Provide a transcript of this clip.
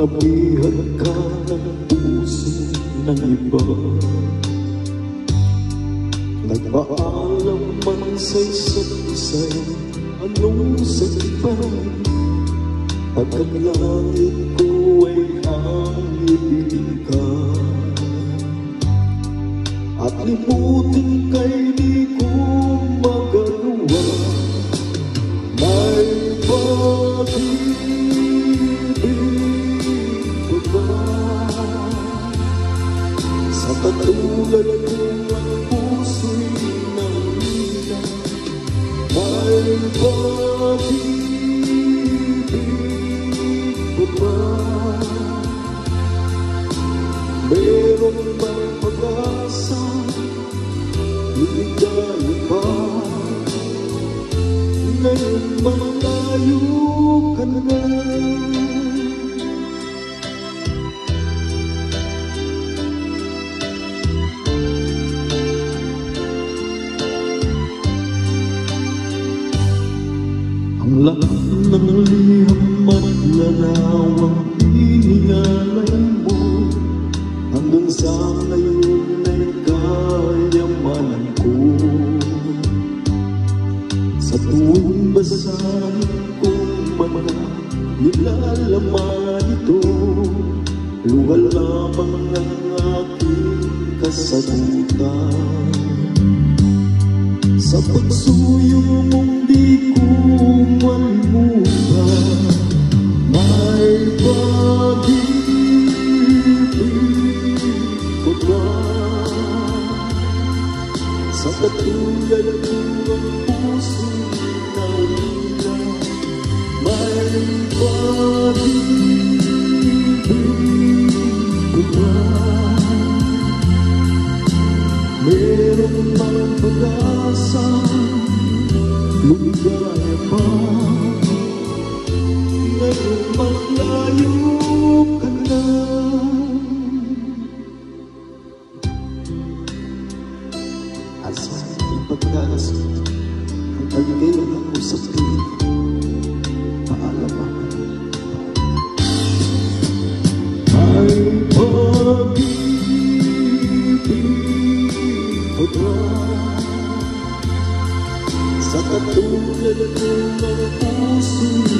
Sinabihan ka ng puso ng iba, nagpaalam man sa isa't isa'y anong sabihan. Pagkat langit ko ay ang ibigay, at limutin ka'y di ko magawa. May pag-ibig ba sa katulad kong ang puso'y nangina? May pag-ibig ba? Meron bang pag-asa? Ibigay pa ngayon malayo ka na. Ang lahat ng liham at larawang inialay mo, hanggang sa ngayon ay kayamanan ko. Sa tuwing basahin kong mga nilalaman ito, luha lamang ang aking kasagutan. Sa pagsuyo mong di ko malimutan, may pag-ibig ko ba sa katulad ng puso'y nangina? May pag-ibig ko ba? Meron bang pag-asa? Lumigaya pa ngayon malayo ka na. Asa ang pag-asa? Ang kaligayan ako sa piling, paalam ako. Ay pag-ibig ko ba sa katulad ng puso'y